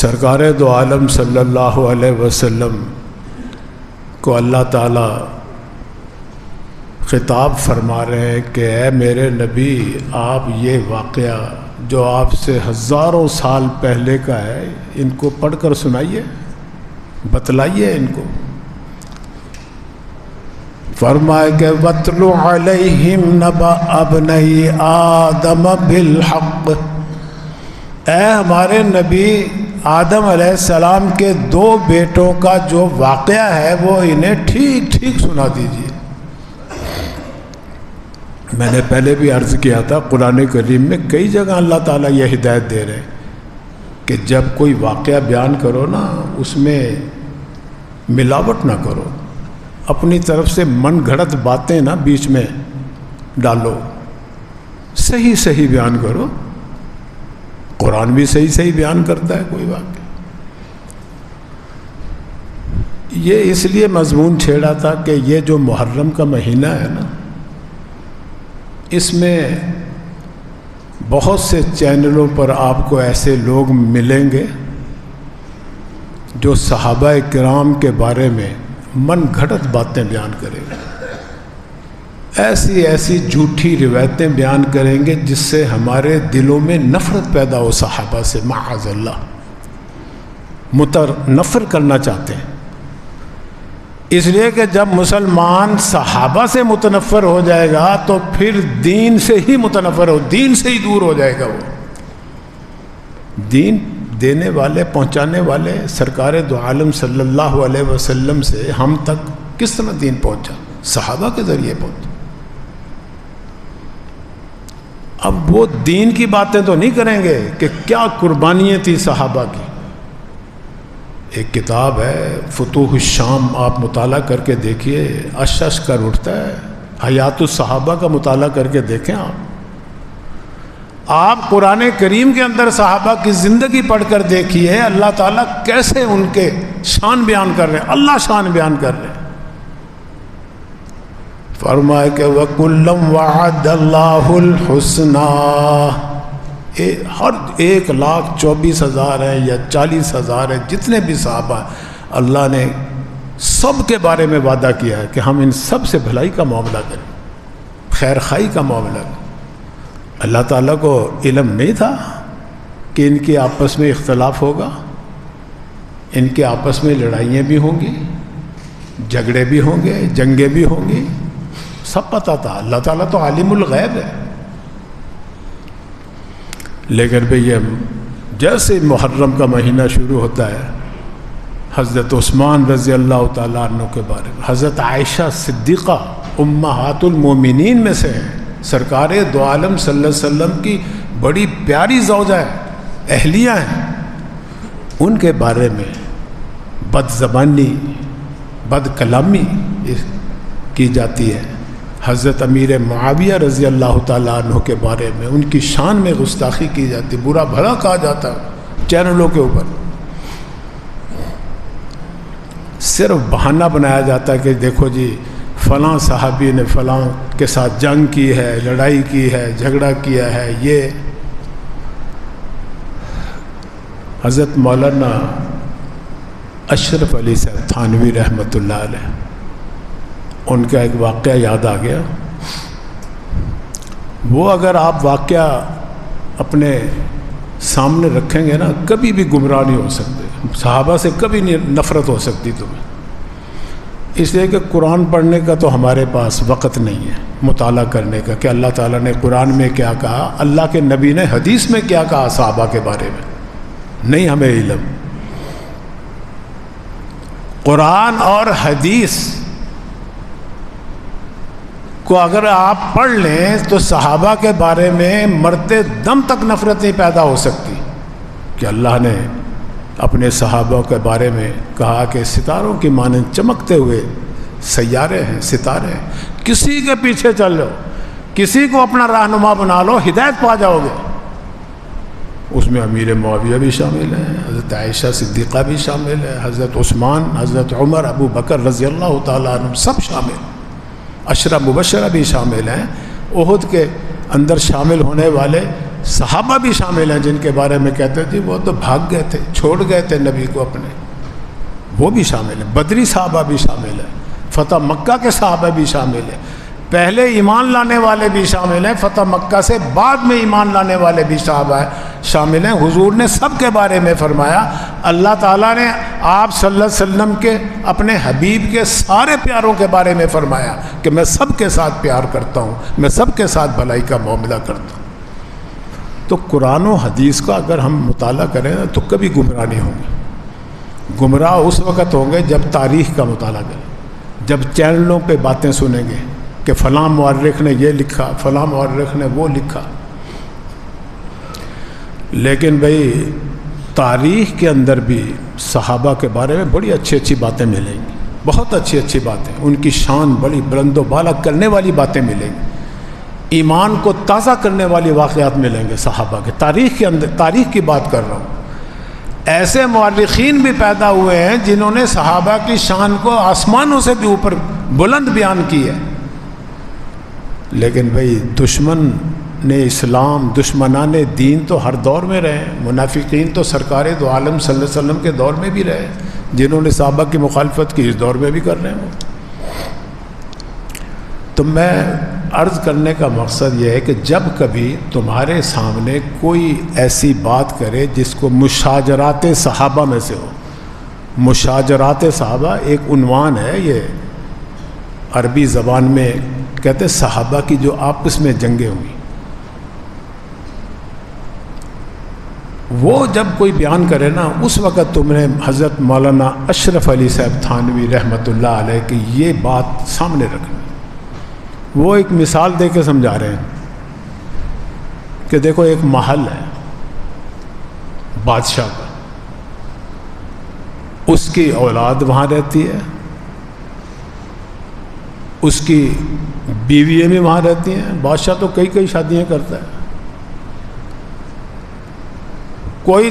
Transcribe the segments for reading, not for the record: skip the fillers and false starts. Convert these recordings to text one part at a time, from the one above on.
سرکار دو عالم صلی اللہ علیہ وسلم کو اللہ تعالیٰ خطاب فرما رہے ہیں کہ اے میرے نبی، آپ یہ واقعہ جو آپ سے ہزاروں سال پہلے کا ہے ان کو پڑھ کر سنائیے، بتلائیے ان کو۔ فرمائے کہ وَاتْلُ عَلَيْهِمْ نَبَأَ ابْنَيْ آدَمَ بِالْحَقِّ، اے ہمارے نبی آدم علیہ السلام کے دو بیٹوں کا جو واقعہ ہے وہ انہیں ٹھیک ٹھیک سنا دیجیے۔ میں نے پہلے بھی عرض کیا تھا، قرآن کریم میں کئی جگہ اللہ تعالیٰ یہ ہدایت دے رہے ہیں کہ جب کوئی واقعہ بیان کرو نا، اس میں ملاوٹ نہ کرو، اپنی طرف سے من گھڑت باتیں نہ بیچ میں ڈالو، صحیح صحیح بیان کرو۔ قرآن بھی صحیح صحیح بیان کرتا ہے کوئی واقعہ۔ یہ اس لیے مضمون چھیڑا تھا کہ یہ جو محرم کا مہینہ ہے نا، اس میں بہت سے چینلوں پر آپ کو ایسے لوگ ملیں گے جو صحابہ کرام کے بارے میں من گھڑت باتیں بیان کریں گے، ایسی ایسی جھوٹی روایتیں بیان کریں گے جس سے ہمارے دلوں میں نفرت پیدا ہو صحابہ سے، معاذ اللہ، متنفر کرنا چاہتے ہیں۔ اس لیے کہ جب مسلمان صحابہ سے متنفر ہو جائے گا تو پھر دین سے ہی متنفر ہو، دین سے ہی دور ہو جائے گا۔ وہ دین دینے والے، پہنچانے والے سرکار دو عالم صلی اللہ علیہ وسلم سے ہم تک کس طرح دین پہنچا؟ صحابہ کے ذریعے پہنچا۔ اب وہ دین کی باتیں تو نہیں کریں گے کہ کیا قربانیاں تھیں صحابہ کی۔ ایک کتاب ہے فتوح الشام، آپ مطالعہ کر کے دیکھیے، اش اش کر اٹھتا ہے۔ حیات الصحابہ کا مطالعہ کر کے دیکھیں آپ قرآن کریم کے اندر صحابہ کی زندگی پڑھ کر دیکھیے، اللہ تعالیٰ کیسے ان کے شان بیان کر رہے ہیں، اللہ شان بیان کر رہے ہیں۔ فرمائے کہ وَكُلًّا وَعَدَ اللَّهُ الْحُسْنَى، ہر 1,24,000 ہیں یا 40,000 ہیں، جتنے بھی صحابہ ہیں، اللہ نے سب کے بارے میں وعدہ کیا ہے کہ ہم ان سب سے بھلائی کا معاملہ کریں، خیر خائی کا معاملہ کریں۔ اللہ تعالیٰ کو علم نہیں تھا کہ ان کے آپس میں اختلاف ہوگا، ان کے آپس میں لڑائیاں بھی ہوں گی، جھگڑے بھی ہوں گے، جنگیں بھی ہوں گی، سب پتہ تھا۔ اللہ تعالیٰ تو عالم الغیب ہے۔ لیکن بھئی یہ جیسے محرم کا مہینہ شروع ہوتا ہے، حضرت عثمان رضی اللہ تعالیٰ عنہ کے بارے میں، حضرت عائشہ صدیقہ امہات المومنین میں سے ہیں، سرکار دو عالم صلی اللہ علیہ وسلم کی بڑی پیاری زوجہ ہے، اہلیہ ہیں، ان کے بارے میں بد زبانی، بد کلامی کی جاتی ہے۔ حضرت امیر معاویہ رضی اللہ تعالیٰ عنہ کے بارے میں ان کی شان میں گستاخی کی جاتی، برا بھلا کہا جاتا ہے چینلوں کے اوپر، صرف بہانہ بنایا جاتا ہے کہ دیکھو جی فلاں صحابی نے فلاں کے ساتھ جنگ کی ہے، لڑائی کی ہے، جھگڑا کیا ہے۔ یہ حضرت مولانا اشرف علی صاحب تھانوی رحمۃ اللہ علیہ، ان کا ایک واقعہ یاد آ گیا۔ وہ اگر آپ واقعہ اپنے سامنے رکھیں گے نا، کبھی بھی گمراہ نہیں ہو سکتے، صحابہ سے کبھی نہیں نفرت ہو سکتی تمہیں، اس لیے کہ قرآن پڑھنے کا تو ہمارے پاس وقت نہیں ہے، مطالعہ کرنے کا کہ اللہ تعالیٰ نے قرآن میں کیا کہا، اللہ کے نبی نے حدیث میں کیا کہا صحابہ کے بارے میں، نہیں ہمیں علم۔ قرآن اور حدیث کو اگر آپ پڑھ لیں تو صحابہ کے بارے میں مرتے دم تک نفرت نہیں پیدا ہو سکتی، کہ اللہ نے اپنے صحابہ کے بارے میں کہا کہ ستاروں کی مانند چمکتے ہوئے سیارے ہیں، ستارے ہیں، کسی کے پیچھے چل لو، کسی کو اپنا رہنما بنا لو، ہدایت پا جاؤ گے۔ اس میں امیر معاویہ بھی شامل ہیں، حضرت عائشہ صدیقہ بھی شامل ہے، حضرت عثمان، حضرت عمر، ابو بکر رضی اللہ تعالیٰ عنہ سب شامل، عشرہ مبشرہ بھی شامل ہیں۔ احد کے اندر شامل ہونے والے صحابہ بھی شامل ہیں جن کے بارے میں کہتے تھے وہ تو بھاگ گئے تھے، چھوڑ گئے تھے نبی کو اپنے، وہ بھی شامل ہیں۔ بدری صحابہ بھی شامل ہیں، فتح مکہ کے صحابہ بھی شامل ہیں، پہلے ایمان لانے والے بھی شامل ہیں، فتح مکہ سے بعد میں ایمان لانے والے بھی صحابہ شامل ہیں۔ حضور نے سب کے بارے میں فرمایا، اللہ تعالیٰ نے آپ صلی اللہ علیہ وسلم کے اپنے حبیب کے سارے پیاروں کے بارے میں فرمایا کہ میں سب کے ساتھ پیار کرتا ہوں، میں سب کے ساتھ بھلائی کا معاملہ کرتا ہوں۔ تو قرآن و حدیث کا اگر ہم مطالعہ کریں تو کبھی گمراہ نہیں ہوں گے۔ گمراہ اس وقت ہوں گے جب تاریخ کا مطالعہ کریں، جب چینلوں پہ باتیں سنیں گے کہ فلاں مورخ نے یہ لکھا، فلاں مورخ نے وہ لکھا۔ لیکن بھائی تاریخ کے اندر بھی صحابہ کے بارے میں بڑی اچھی اچھی باتیں ملیں گی، بہت اچھی اچھی باتیں، ان کی شان بڑی بلند و بالا کرنے والی باتیں ملیں گی، ایمان کو تازہ کرنے والی واقعات ملیں گے صحابہ کے تاریخ کے اندر۔ تاریخ کی بات کر رہا ہوں، ایسے مورخین بھی پیدا ہوئے ہیں جنہوں نے صحابہ کی شان کو آسمانوں سے بھی اوپر بلند بیان کی ہے۔ لیکن بھائی دشمن نے اسلام، دشمنان دین تو ہر دور میں رہے ہیں، منافقین تو سرکار دو عالم صلی اللہ علیہ وسلم کے دور میں بھی رہے، جنہوں نے صحابہ کی مخالفت کی اس دور میں بھی کر رہے ہیں وہ۔ تو میں عرض کرنے کا مقصد یہ ہے کہ جب کبھی تمہارے سامنے کوئی ایسی بات کرے جس کو مشاجرات صحابہ میں سے ہو، مشاجرات صحابہ ایک عنوان ہے، یہ عربی زبان میں کہتے ہیں صحابہ کی جو آپس میں جنگیں ہوئی، وہ جب کوئی بیان کرے نا اس وقت تم نے حضرت مولانا اشرف علی صاحب تھانوی رحمۃ اللہ علیہ کی یہ بات سامنے رکھنی۔ وہ ایک مثال دے کے سمجھا رہے ہیں کہ دیکھو ایک محل ہے بادشاہ کا، اس کی اولاد وہاں رہتی ہے، اس کی بیویاں بھی وہاں رہتی ہیں، بادشاہ تو کئی کئی شادیاں کرتا ہے، کوئی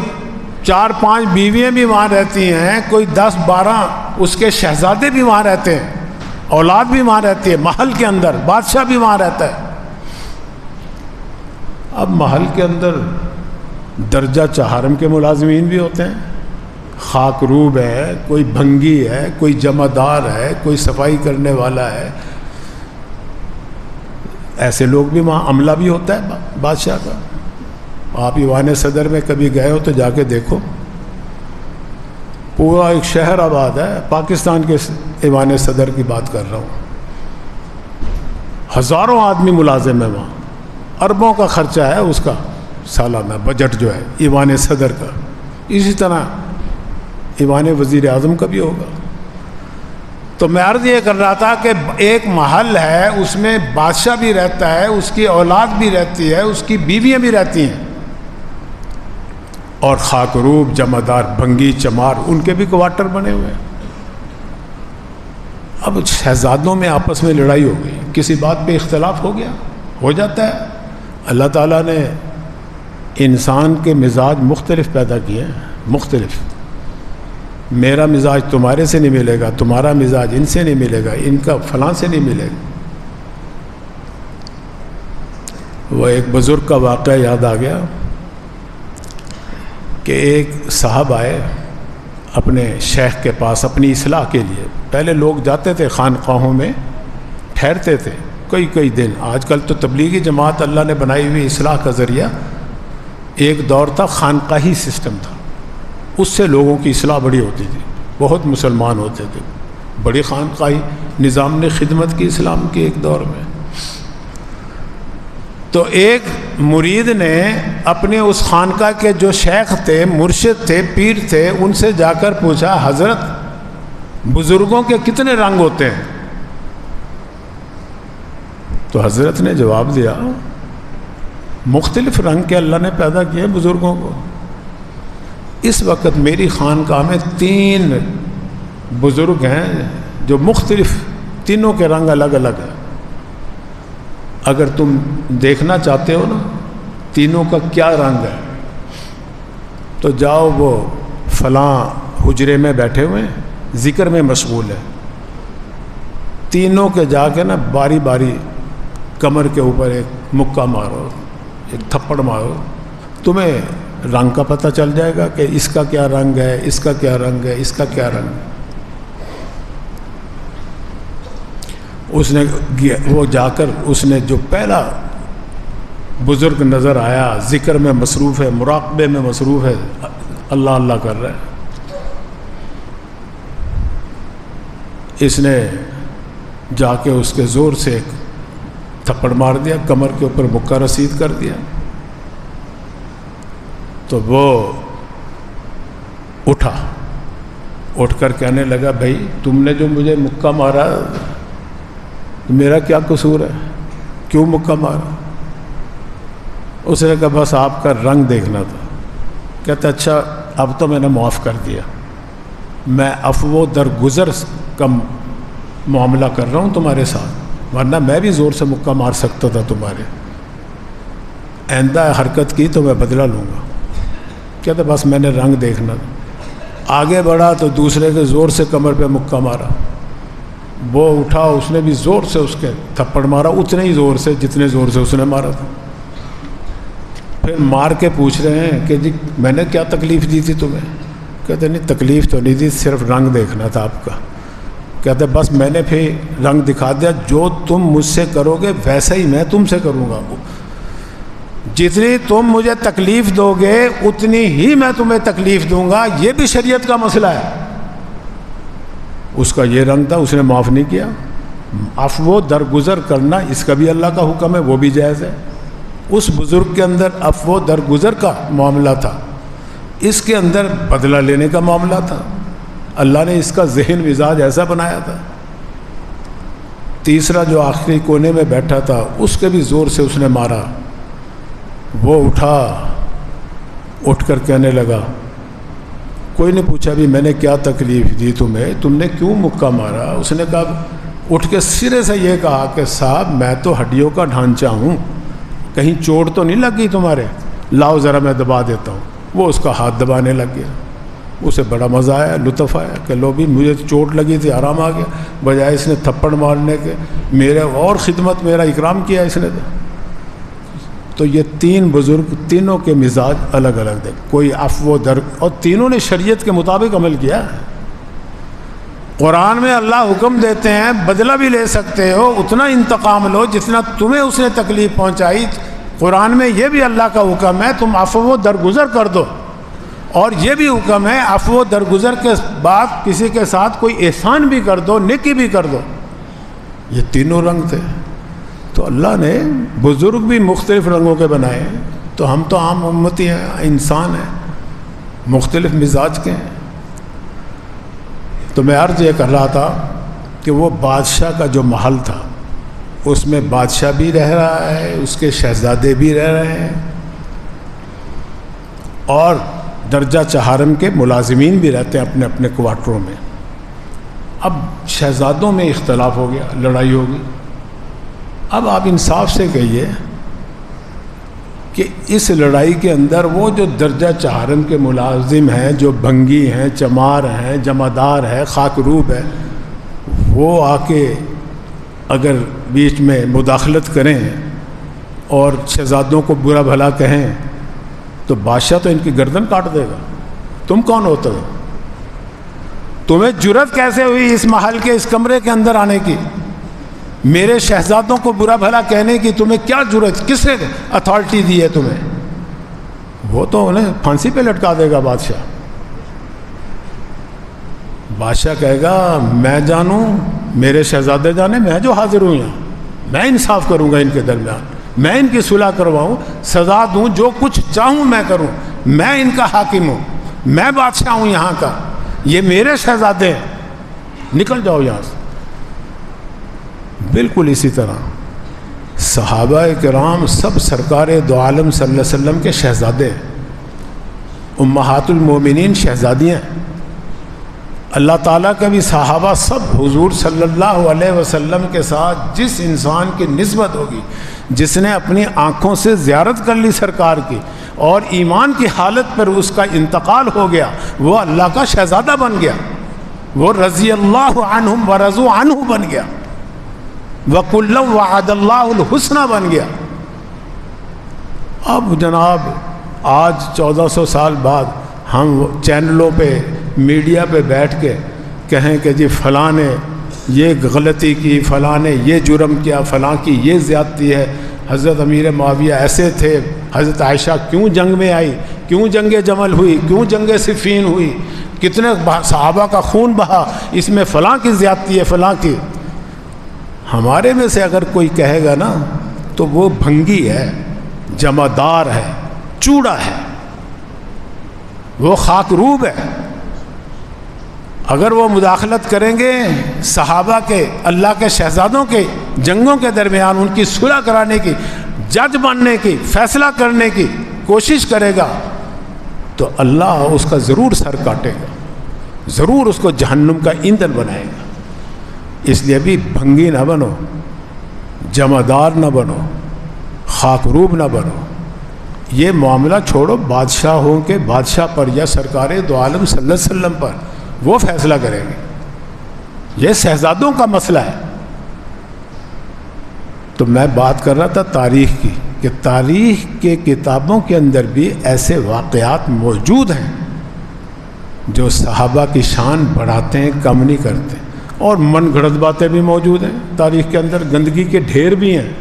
4-5 بیویاں بھی وہاں رہتی ہیں، کوئی 10-12 اس کے شہزادے بھی وہاں رہتے ہیں، اولاد بھی وہاں رہتی ہے، محل کے اندر بادشاہ بھی وہاں رہتا ہے۔ اب محل کے اندر درجہ چہارم کے ملازمین بھی ہوتے ہیں، خاک روب ہے، کوئی بھنگی ہے، کوئی جمعدار ہے، کوئی صفائی کرنے والا ہے، ایسے لوگ بھی وہاں، عملہ بھی ہوتا ہے بادشاہ کا۔ آپ ایوان صدر میں کبھی گئے ہو تو جا کے دیکھو، پورا ایک شہر آباد ہے، پاکستان کے ایوان صدر کی بات کر رہا ہوں، ہزاروں آدمی ملازم ہیں وہاں، اربوں کا خرچہ ہے اس کا سالانہ بجٹ جو ہے ایوان صدر کا، اسی طرح ایوان وزیر اعظم کا بھی ہوگا۔ تو میں عرض یہ کر رہا تھا کہ ایک محل ہے، اس میں بادشاہ بھی رہتا ہے، اس کی اولاد بھی رہتی ہے، اس کی بیویاں بھی رہتی ہیں، اور خاکروب، جمعدار، بھنگی، چمار، ان کے بھی کوارٹر بنے ہوئے ہیں۔ اب شہزادوں میں آپس میں لڑائی ہو گئی، کسی بات پہ اختلاف ہو گیا، ہو جاتا ہے۔ اللہ تعالیٰ نے انسان کے مزاج مختلف پیدا کیے ہیں، مختلف۔ میرا مزاج تمہارے سے نہیں ملے گا، تمہارا مزاج ان سے نہیں ملے گا، ان کا فلاں سے نہیں ملے گا۔ وہ ایک بزرگ کا واقعہ یاد آ گیا کہ ایک صاحب آئے اپنے شیخ کے پاس اپنی اصلاح کے لیے۔ پہلے لوگ جاتے تھے خانقاہوں میں، ٹھہرتے تھے کئی دن۔ آج کل تو تبلیغی جماعت اللہ نے بنائی ہوئی اصلاح کا ذریعہ، ایک دور تھا خانقاہی سسٹم تھا، اس سے لوگوں کی اصلاح بڑی ہوتی تھی، بہت مسلمان ہوتے تھے، بڑی خانقاہی نظام نے خدمت کی اسلام کے ایک دور میں۔ تو ایک مرید نے اپنے اس خانقاہ کے جو شیخ تھے، مرشد تھے، پیر تھے، ان سے جا کر پوچھا، حضرت بزرگوں کے کتنے رنگ ہوتے ہیں؟ تو حضرت نے جواب دیا، مختلف رنگ کے اللہ نے پیدا کیے بزرگوں کو۔ اس وقت میری خانقاہ میں 3 بزرگ ہیں جو مختلف، تینوں کے رنگ الگ الگ ہیں۔ اگر تم دیکھنا چاہتے ہو نا تینوں کا کیا رنگ ہے، تو جاؤ، وہ فلاں حجرے میں بیٹھے ہوئے ہیں، ذکر میں مشغول ہے، تینوں کے جا کے نا باری باری کمر کے اوپر ایک مکہ مارو، ایک تھپڑ مارو، تمہیں رنگ کا پتہ چل جائے گا کہ اس کا کیا رنگ ہے، اس کا کیا رنگ ہے، اس کا کیا رنگ ہے۔ اس نے وہ جا کر اس نے جو پہلا بزرگ نظر آیا، ذکر میں مصروف ہے، مراقبے میں مصروف ہے، اللہ اللہ کر رہا ہے، اس نے جا کے اس کے زور سے ایک تھپڑ مار دیا، کمر کے اوپر مکہ رسید کر دیا۔ تو وہ اٹھا، اٹھ کر کہنے لگا بھائی تم نے جو مجھے مکہ مارا میرا کیا قصور ہے، کیوں مکہ مارا؟ اس نے کہا بس آپ کا رنگ دیکھنا تھا۔ کہتا اچھا اب تو میں نے معاف کر دیا، میں عفو درگزر کا معاملہ کر رہا ہوں تمہارے ساتھ، ورنہ میں بھی زور سے مکہ مار سکتا تھا تمہارے، آئندہ حرکت کی تو میں بدلہ لوں گا۔ کہتا بس میں نے رنگ دیکھنا تھا۔ آگے بڑھا تو دوسرے کے زور سے کمر پہ مکہ مارا، وہ اٹھا، اس نے بھی زور سے اس کے تھپڑ مارا، اتنے ہی زور سے جتنے زور سے اس نے مارا تھا۔ پھر مار کے پوچھ رہے ہیں کہ جی میں نے کیا تکلیف دی تھی تمہیں؟ کہتے نہیں تکلیف تو نہیں دی، صرف رنگ دیکھنا تھا آپ کا۔ کہتے بس میں نے پھر رنگ دکھا دیا، جو تم مجھ سے کرو گے ویسا ہی میں تم سے کروں گا، جتنی تم مجھے تکلیف دو گے اتنی ہی میں تمہیں تکلیف دوں گا، یہ بھی شریعت کا مسئلہ ہے۔ اس کا یہ رنگ تھا، اس نے معاف نہیں کیا۔ عفو درگزر کرنا اس کا بھی اللہ کا حکم ہے، وہ بھی جائز ہے۔ اس بزرگ کے اندر عفو درگزر کا معاملہ تھا، اس کے اندر بدلہ لینے کا معاملہ تھا۔ اللہ نے اس کا ذہن مزاج ایسا بنایا تھا۔ تیسرا جو آخری کونے میں بیٹھا تھا اس کے بھی زور سے اس نے مارا، وہ اٹھا، اٹھ کر کہنے لگا، کوئی نے پوچھا بھی میں نے کیا تکلیف دی تمہیں، تم نے کیوں مکہ مارا؟ اس نے کہا، اٹھ کے سرے سے یہ کہا کہ صاحب میں تو ہڈیوں کا ڈھانچہ ہوں، کہیں چوٹ تو نہیں لگی تمہارے، لاؤ ذرا میں دبا دیتا ہوں۔ وہ اس کا ہاتھ دبانے لگ گیا، اسے بڑا مزہ آیا، لطف آیا کہ لو بھی مجھے تو چوٹ لگی تھی، آرام آ گیا، بجائے اس نے تھپڑ مارنے کے میرے اور خدمت، میرا اکرام کیا اس نے۔ تو یہ تین بزرگ، تینوں کے مزاج الگ الگ تھے، کوئی عفو در، اور تینوں نے شریعت کے مطابق عمل کیا۔ قرآن میں اللہ حکم دیتے ہیں بدلہ بھی لے سکتے ہو، اتنا انتقام لو جتنا تمہیں اس نے تکلیف پہنچائی۔ قرآن میں یہ بھی اللہ کا حکم ہے تم عفو درگزر کر دو، اور یہ بھی حکم ہے عفو درگزر کے بعد کسی کے ساتھ کوئی احسان بھی کر دو، نیکی بھی کر دو۔ یہ تینوں رنگ تھے۔ تو اللہ نے بزرگ بھی مختلف رنگوں کے بنائے ہیں، تو ہم تو عام امتی ہیں، انسان ہیں، مختلف مزاج کے ہیں۔ تو میں عرض یہ کر رہا تھا کہ وہ بادشاہ کا جو محل تھا اس میں بادشاہ بھی رہ رہا ہے، اس کے شہزادے بھی رہ رہے ہیں، اور درجہ چہارم کے ملازمین بھی رہتے ہیں اپنے اپنے کوارٹروں میں۔ اب شہزادوں میں اختلاف ہو گیا، لڑائی ہوگی۔ اب آپ انصاف سے کہیے کہ اس لڑائی کے اندر وہ جو درجہ چہارم کے ملازم ہیں، جو بھنگی ہیں، چمار ہیں، جمعدار ہے، خاکروب ہے، وہ آ کے اگر بیچ میں مداخلت کریں اور شہزادوں کو برا بھلا کہیں تو بادشاہ تو ان کی گردن کاٹ دے گا۔ تم کون ہوتے ہو؟ تمہیں جرأت کیسے ہوئی اس محل کے اس کمرے کے اندر آنے کی؟ میرے شہزادوں کو برا بھلا کہنے کی تمہیں کیا جرأت، کس نے اتھارٹی دی ہے تمہیں؟ وہ تو انہیں پھانسی پہ لٹکا دے گا بادشاہ۔ بادشاہ کہے گا میں جانوں، میرے شہزادے جانے، میں جو حاضر ہوں یہاں، میں انصاف کروں گا ان کے درمیان، میں ان کی صلح کرواؤں، سزا دوں، جو کچھ چاہوں میں کروں، میں ان کا حاکم ہوں، میں بادشاہ ہوں یہاں کا، یہ میرے شہزادے ہیں، نکل جاؤ یہاں سے۔ بالکل اسی طرح صحابہ کرام سب سرکار دو عالم صلی اللہ علیہ وسلم کے شہزادے ہیں، امہات المومنین شہزادیاں ہیں۔ اللہ تعالیٰ کا بھی صحابہ سب حضور صلی اللہ علیہ وسلم کے ساتھ جس انسان کی نسبت ہوگی، جس نے اپنی آنکھوں سے زیارت کر لی سرکار کی اور ایمان کی حالت پر اس کا انتقال ہو گیا، وہ اللہ کا شہزادہ بن گیا، وہ رضی اللہ عنہم ورضوا عنہ بن گیا، وَكُلًّا وَعَدَ اللَّهُ الْحُسْنَى بن گیا۔ اب جناب آج 1400 سال بعد ہم چینلوں پہ میڈیا پہ بیٹھ کے کہیں کہ جی فلاں نے یہ غلطی کی، فلاں نے یہ جرم کیا، فلاں کی یہ زیادتی ہے، حضرت امیر معاویہ ایسے تھے، حضرت عائشہ کیوں جنگ میں آئی، کیوں جنگ جمل ہوئی، کیوں جنگ صفین ہوئی، کتنے صحابہ کا خون بہا، اس میں فلاں کی زیادتی ہے، فلاں کی. ہمارے میں سے اگر کوئی کہے گا نا تو وہ بھنگی ہے، جمعدار ہے، چوڑا ہے، وہ خاک روب ہے. اگر وہ مداخلت کریں گے صحابہ کے، اللہ کے شہزادوں کے جنگوں کے درمیان ان کی صلح کرانے کی، جج بننے کی، فیصلہ کرنے کی کوشش کرے گا تو اللہ اس کا ضرور سر کاٹے گا، ضرور اس کو جہنم کا ایندھن بنائے گا. اس لیے بھی بھنگی نہ بنو، جمعدار نہ بنو، خاک روب نہ بنو. یہ معاملہ چھوڑو بادشاہوں کے، بادشاہ پر یا سرکار دو عالم صلی اللہ علیہ وسلم پر، وہ فیصلہ کریں گے. یہ شہزادوں کا مسئلہ ہے. تو میں بات کر رہا تھا تاریخ کی، کہ تاریخ کے کتابوں کے اندر بھی ایسے واقعات موجود ہیں جو صحابہ کی شان بڑھاتے ہیں، کم نہیں کرتے. اور من گھڑت باتیں بھی موجود ہیں تاریخ کے اندر، گندگی کے ڈھیر بھی ہیں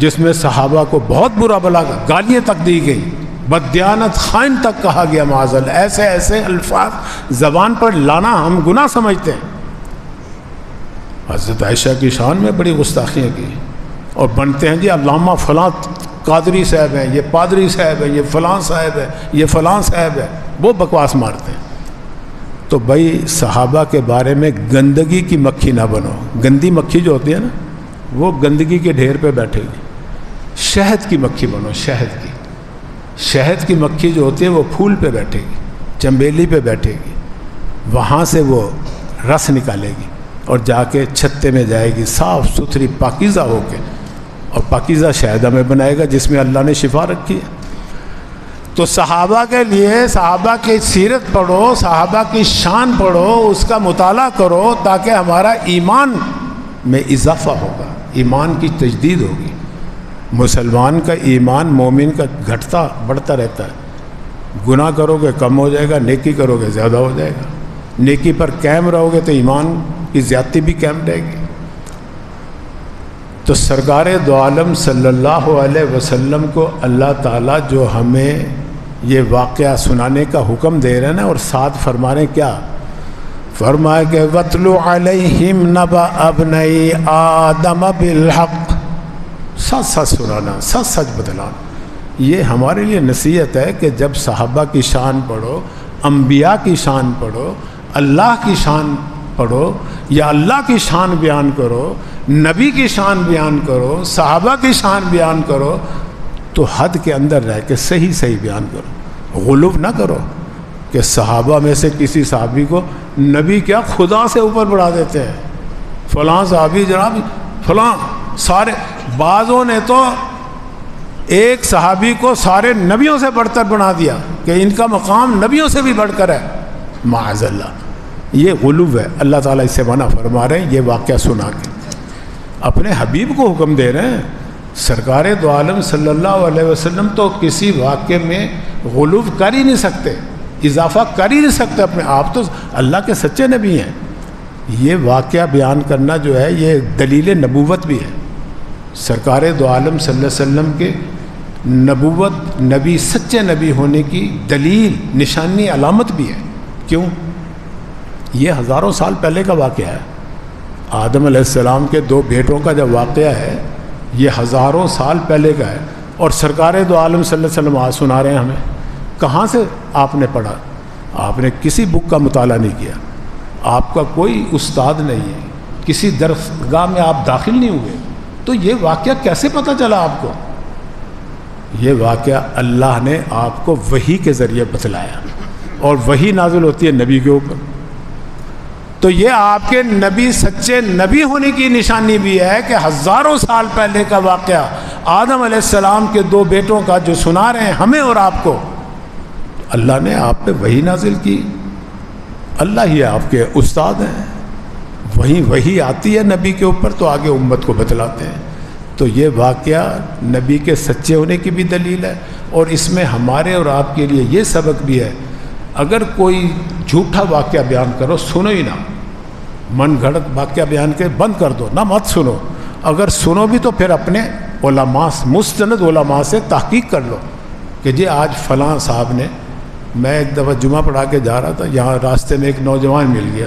جس میں صحابہ کو بہت برا بلا گالیاں تک دی گئی، بددیانت خائن تک کہا گیا. معاذ اللہ، ایسے ایسے الفاظ زبان پر لانا ہم گناہ سمجھتے ہیں. حضرت عائشہ کی شان میں بڑی گستاخیاں کی، اور بنتے ہیں جی علامہ فلاں قادری صاحب ہیں، یہ پادری صاحب ہیں، یہ فلاں صاحب ہے، یہ فلاں صاحب ہے، وہ بکواس مارتے ہیں. تو بھائی صحابہ کے بارے میں گندگی کی مکھی نہ بنو. گندی مکھی جو ہوتی ہے نا، وہ گندگی کے ڈھیر پہ بیٹھے گی. شہد کی مکھی بنو، شہد کی. شہد کی مکھی جو ہوتی ہے وہ پھول پہ بیٹھے گی، چنبیلی پہ بیٹھے گی، وہاں سے وہ رس نکالے گی اور جا کے چھتے میں جائے گی، صاف ستھری پاکیزہ ہو کے، اور پاکیزہ شہد ہمیں بنائے گا جس میں اللہ نے شفا رکھی ہے. تو صحابہ کے لیے صحابہ کی سیرت پڑھو، صحابہ کی شان پڑھو، اس کا مطالعہ کرو تاکہ ہمارا ایمان میں اضافہ ہوگا، ایمان کی تجدید ہوگی. مسلمان کا ایمان مومن کا گھٹتا بڑھتا رہتا ہے. گناہ کرو گے کم ہو جائے گا، نیکی کرو گے زیادہ ہو جائے گا. نیکی پر قائم رہو گے تو ایمان کی زیادتی بھی قائم رہے گی. تو سرکار دو عالم صلی اللہ علیہ وسلم کو اللہ تعالیٰ جو ہمیں یہ واقعہ سنانے کا حکم دے رہے ہیں نا، اور ساتھ فرما رہے ہیں کیا؟ فرمایا کہ وَاتْلُ عَلَيْهِمْ نَبَأَ ابْنَيْ آدَمَ بِالْحَقِّ، سچ سچ سنانا، سچ سچ بتلانا. یہ ہمارے لیے نصیحت ہے کہ جب صحابہ کی شان پڑھو، انبیاء کی شان پڑھو، اللہ کی شان پڑھو، یا اللہ کی شان بیان کرو، نبی کی شان بیان کرو، صحابہ کی شان بیان کرو، تو حد کے اندر رہ کے صحیح صحیح بیان کرو. غلو نہ کرو کہ صحابہ میں سے کسی صحابی کو نبی کیا خدا سے اوپر بڑھا دیتے ہیں. فلاں صحابی جناب فلاں، سارے بعضوں نے تو ایک صحابی کو سارے نبیوں سے بڑھ کر بنا دیا کہ ان کا مقام نبیوں سے بھی بڑھ کر ہے. معاذ اللہ، یہ غلو ہے. اللہ تعالیٰ اس سے منع فرما رہے ہیں. یہ واقعہ سنا کے اپنے حبیب کو حکم دے رہے ہیں. سرکار دو عالم صلی اللہ علیہ وسلم تو کسی واقعے میں غلو کر ہی نہیں سکتے، اضافہ کر ہی نہیں سکتے اپنے آپ. تو اللہ کے سچے نبی ہیں. یہ واقعہ بیان کرنا جو ہے یہ دلیل نبوت بھی ہے. سرکار دو عالم صلی اللہ علیہ وسلم کے نبوت، نبی، سچے نبی ہونے کی دلیل، نشانی، علامت بھی ہے. کیوں؟ یہ ہزاروں سال پہلے کا واقعہ ہے. آدم علیہ السلام کے دو بیٹوں کا جب واقعہ ہے یہ ہزاروں سال پہلے کا ہے. اور سرکار دو عالم صلی اللہ علیہ وسلم آج سنا رہے ہیں ہمیں. کہاں سے آپ نے پڑھا؟ آپ نے کسی بک کا مطالعہ نہیں کیا، آپ کا کوئی استاد نہیں ہے، کسی درسگاہ میں آپ داخل نہیں ہوئے، تو یہ واقعہ کیسے پتہ چلا آپ کو؟ یہ واقعہ اللہ نے آپ کو وحی کے ذریعے بتلایا، اور وحی نازل ہوتی ہے نبی کے اوپر. تو یہ آپ کے نبی سچے نبی ہونے کی نشانی بھی ہے کہ ہزاروں سال پہلے کا واقعہ آدم علیہ السلام کے دو بیٹوں کا جو سنا رہے ہیں ہمیں اور آپ کو، اللہ نے آپ پہ وحی نازل کی. اللہ ہی آپ کے استاد ہیں. وہی آتی ہے نبی کے اوپر تو آگے امت کو بتلاتے ہیں. تو یہ واقعہ نبی کے سچے ہونے کی بھی دلیل ہے، اور اس میں ہمارے اور آپ کے لیے یہ سبق بھی ہے، اگر کوئی جھوٹا واقعہ بیان کرو سنو ہی نہ، من گھڑت واقعہ بیان کے بند کر دو نہ، مت سنو. اگر سنو بھی تو پھر اپنے علماء، مستند علماء سے تحقیق کر لو کہ جی آج فلاں صاحب نے، میں ایک دفعہ جمعہ پڑھا کے جا رہا تھا، یہاں راستے میں ایک نوجوان مل گیا،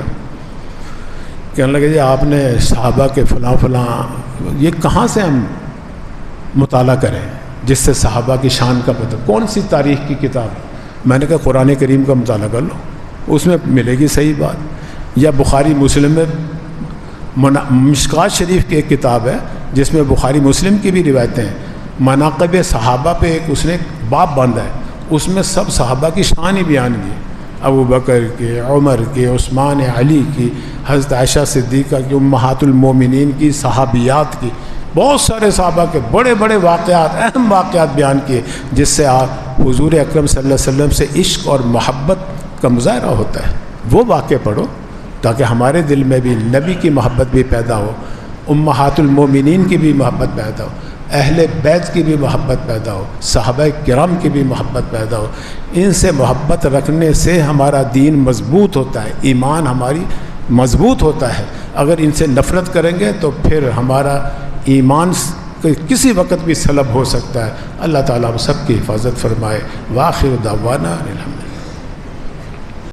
کہنے لگے جی آپ نے صحابہ کے فلاں فلاں، یہ کہاں سے ہم مطالعہ کریں جس سے صحابہ کی شان کا پتہ، کون سی تاریخ کی کتاب؟ میں نے کہا قرآن کریم کا مطالعہ کر لو، اس میں ملے گی صحیح بات. یا بخاری مسلم میں مشکات شریف کی ایک کتاب ہے جس میں بخاری مسلم کی بھی روایتیں ہیں، مناقب صحابہ پہ ایک اس نے باب باندھا ہے، اس میں سب صحابہ کی شان ہی بیان کی، ابو بکر کے، عمر کے، عثمان علی کی، حضرت عائشہ صدیقہ کی، امہات المومنین کی، صحابیات کی، بہت سارے صحابہ کے بڑے بڑے واقعات، اہم واقعات بیان کیے، جس سے آپ حضور اکرم صلی اللہ علیہ وسلم سے عشق اور محبت کا مظاہرہ ہوتا ہے. وہ واقعے پڑھو تاکہ ہمارے دل میں بھی نبی کی محبت بھی پیدا ہو، امہات المومنین کی بھی محبت پیدا ہو، اہل بیت کی بھی محبت پیدا ہو، صحابہ کرام کی بھی محبت پیدا ہو. ان سے محبت رکھنے سے ہمارا دین مضبوط ہوتا ہے، ایمان ہماری مضبوط ہوتا ہے. اگر ان سے نفرت کریں گے تو پھر ہمارا ایمان کسی وقت بھی سلب ہو سکتا ہے. اللہ تعالیٰ ہم سب کی حفاظت فرمائے. وآخر دعوانا الحمدللہ.